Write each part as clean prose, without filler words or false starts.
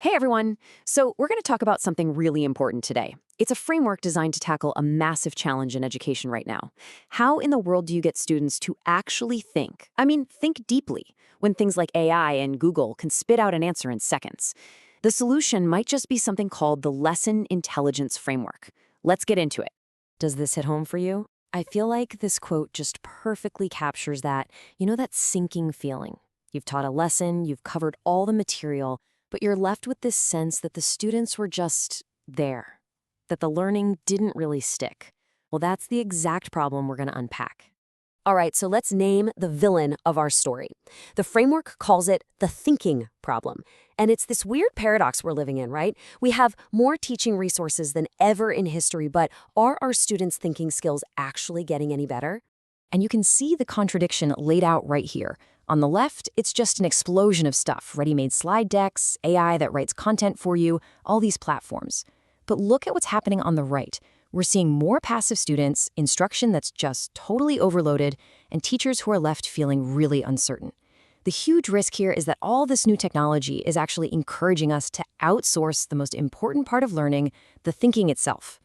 Hey everyone! So, we're going to talk about something really important today. It's a framework designed to tackle a massive challenge in education right now. How in the world do you get students to actually think? I mean, think deeply, when things like AI and Google can spit out an answer in seconds. The solution might just be something called the Lesson Intelligence Framework. Let's get into it. Does this hit home for you? I feel like this quote just perfectly captures that, that sinking feeling. You've taught a lesson, you've covered all the material, but you're left with this sense that the students were just there, that the learning didn't really stick. Well, that's the exact problem we're going to unpack. All right, so let's name the villain of our story. The framework calls it the thinking problem. And it's this weird paradox we're living in, right? We have more teaching resources than ever in history, but are our students' thinking skills actually getting any better? And you can see the contradiction laid out right here. On the left, it's just an explosion of stuff, ready-made slide decks, AI that writes content for you, all these platforms. But look at what's happening on the right. We're seeing more passive students, instruction that's just totally overloaded, and teachers who are left feeling really uncertain. The huge risk here is that all this new technology is actually encouraging us to outsource the most important part of learning, the thinking itself.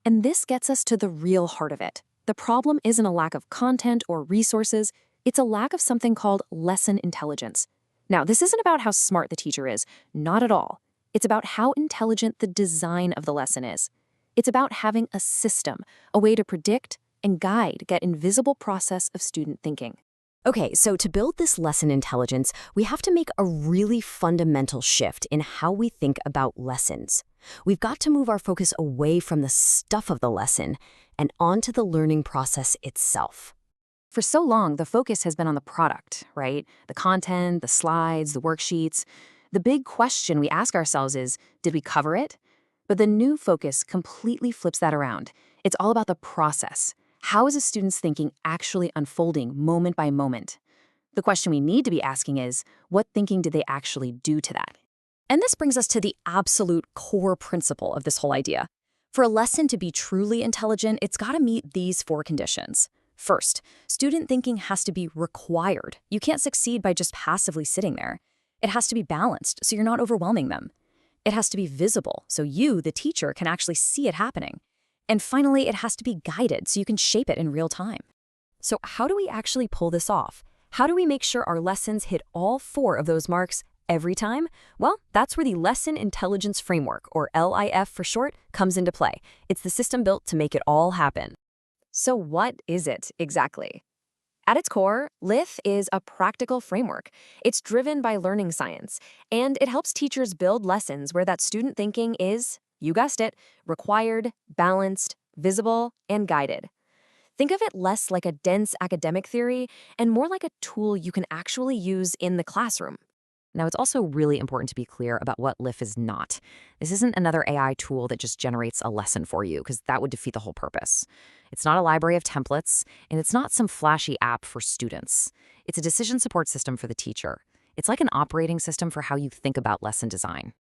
And this gets us to the real heart of it. The problem isn't a lack of content or resources, it's a lack of something called lesson intelligence. Now, this isn't about how smart the teacher is, not at all. It's about how intelligent the design of the lesson is. It's about having a system, a way to predict and guide that invisible process of student thinking. Okay, so to build this lesson intelligence, we have to make a really fundamental shift in how we think about lessons. We've got to move our focus away from the stuff of the lesson and onto the learning process itself. For so long, the focus has been on the product, right? The content, the slides, the worksheets. The big question we ask ourselves is, did we cover it? But the new focus completely flips that around. It's all about the process. How is a student's thinking actually unfolding moment by moment? The question we need to be asking is, what thinking did they actually do to that? And this brings us to the absolute core principle of this whole idea. For a lesson to be truly intelligent, it's got to meet these four conditions. First, student thinking has to be required. You can't succeed by just passively sitting there. It has to be balanced, so you're not overwhelming them. It has to be visible, so you, the teacher, can actually see it happening. And finally, it has to be guided, so you can shape it in real time. So how do we actually pull this off? How do we make sure our lessons hit all four of those marks every time? Well, that's where the Lesson Intelligence Framework, or LIF for short, comes into play. It's the system built to make it all happen. So what is it exactly? At its core, LIF is a practical framework. It's driven by learning science, and it helps teachers build lessons where that student thinking is, you guessed it, required, balanced, visible, and guided. Think of it less like a dense academic theory and more like a tool you can actually use in the classroom. Now, it's also really important to be clear about what LIF is not. This isn't another AI tool that just generates a lesson for you, because that would defeat the whole purpose. It's not a library of templates, and it's not some flashy app for students. It's a decision support system for the teacher. It's like an operating system for how you think about lesson design.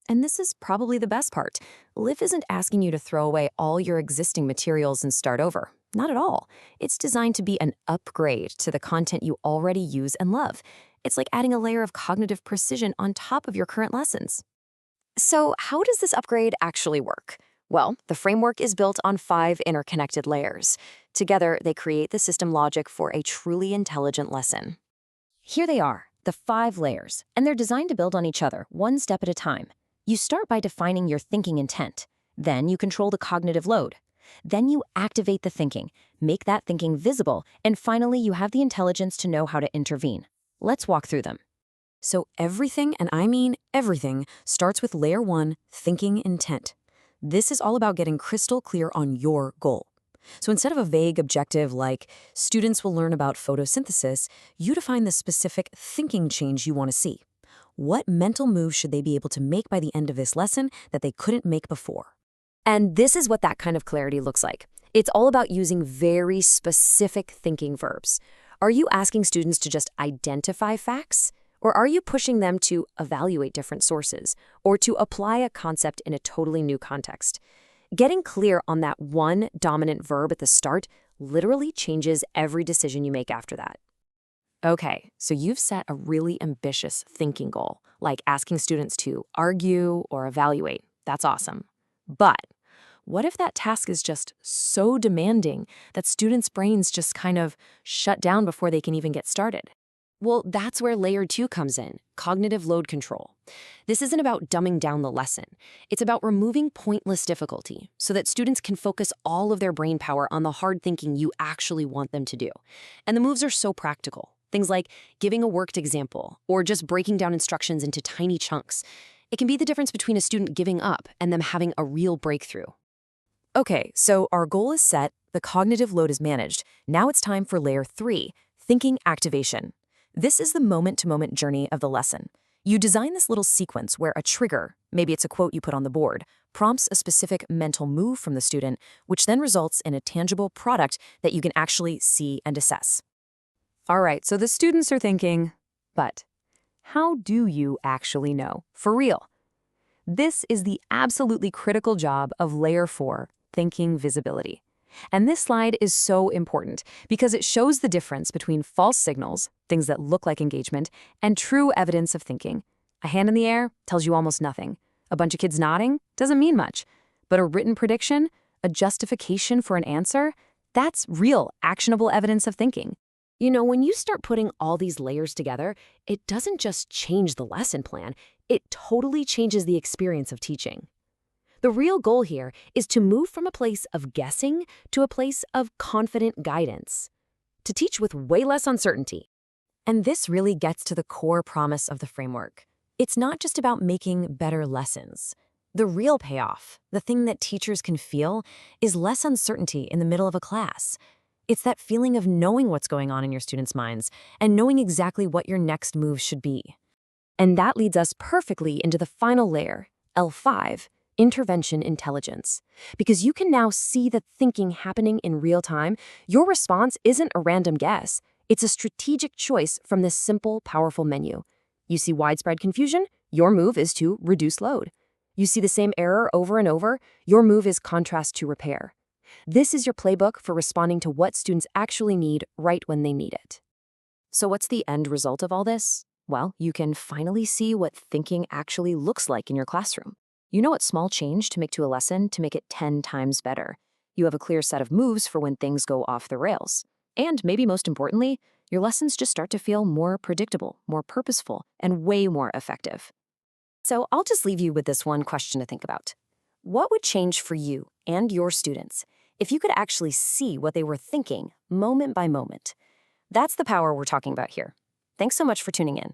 And this is probably the best part. LIF isn't asking you to throw away all your existing materials and start over. Not at all. It's designed to be an upgrade to the content you already use and love. It's like adding a layer of cognitive precision on top of your current lessons. So how does this upgrade actually work? Well, the framework is built on 5 interconnected layers. Together, they create the system logic for a truly intelligent lesson. Here they are, the 5 layers, and they're designed to build on each other, one step at a time. You start by defining your thinking intent. Then you control the cognitive load. Then you activate the thinking, make that thinking visible, and finally you have the intelligence to know how to intervene. Let's walk through them. So everything, and I mean everything, starts with layer 1, thinking intent. This is all about getting crystal clear on your goal. So instead of a vague objective like students will learn about photosynthesis, you define the specific thinking change you want to see. What mental move should they be able to make by the end of this lesson that they couldn't make before? And this is what that kind of clarity looks like. It's all about using very specific thinking verbs. Are you asking students to just identify facts? Or are you pushing them to evaluate different sources or to apply a concept in a totally new context? Getting clear on that one dominant verb at the start literally changes every decision you make after that. Okay, so you've set a really ambitious thinking goal, like asking students to argue or evaluate. That's awesome. But what if that task is just so demanding that students' brains just kind of shut down before they can even get started? Well, that's where layer 2 comes in, cognitive load control. This isn't about dumbing down the lesson. It's about removing pointless difficulty so that students can focus all of their brain power on the hard thinking you actually want them to do. And the moves are so practical. Things like giving a worked example or just breaking down instructions into tiny chunks. It can be the difference between a student giving up and them having a real breakthrough. Okay, so our goal is set, the cognitive load is managed. Now it's time for layer 3, thinking activation. This is the moment-to-moment journey of the lesson. You design this little sequence where a trigger, maybe it's a quote you put on the board, prompts a specific mental move from the student, which then results in a tangible product that you can actually see and assess. All right, so the students are thinking, but how do you actually know? For real. This is the absolutely critical job of layer 4, thinking visibility. And this slide is so important because it shows the difference between false signals, things that look like engagement, and true evidence of thinking. A hand in the air tells you almost nothing. A bunch of kids nodding doesn't mean much. But a written prediction, a justification for an answer, that's real, actionable evidence of thinking. You know, when you start putting all these layers together, it doesn't just change the lesson plan, it totally changes the experience of teaching. The real goal here is to move from a place of guessing to a place of confident guidance, to teach with way less uncertainty. And this really gets to the core promise of the framework. It's not just about making better lessons. The real payoff, the thing that teachers can feel, is less uncertainty in the middle of a class. It's that feeling of knowing what's going on in your students' minds and knowing exactly what your next move should be. And that leads us perfectly into the final layer, L5, intervention intelligence. Because you can now see the thinking happening in real time, your response isn't a random guess. It's a strategic choice from this simple, powerful menu. You see widespread confusion? Your move is to reduce load. You see the same error over and over? Your move is contrast to repair. This is your playbook for responding to what students actually need right when they need it. So what's the end result of all this? Well, you can finally see what thinking actually looks like in your classroom. You know what small change to make to a lesson to make it 10 times better. You have a clear set of moves for when things go off the rails. And maybe most importantly, your lessons just start to feel more predictable, more purposeful, and way more effective. So I'll just leave you with this one question to think about. What would change for you and your students if you could actually see what they were thinking moment by moment? That's the power we're talking about here. Thanks so much for tuning in.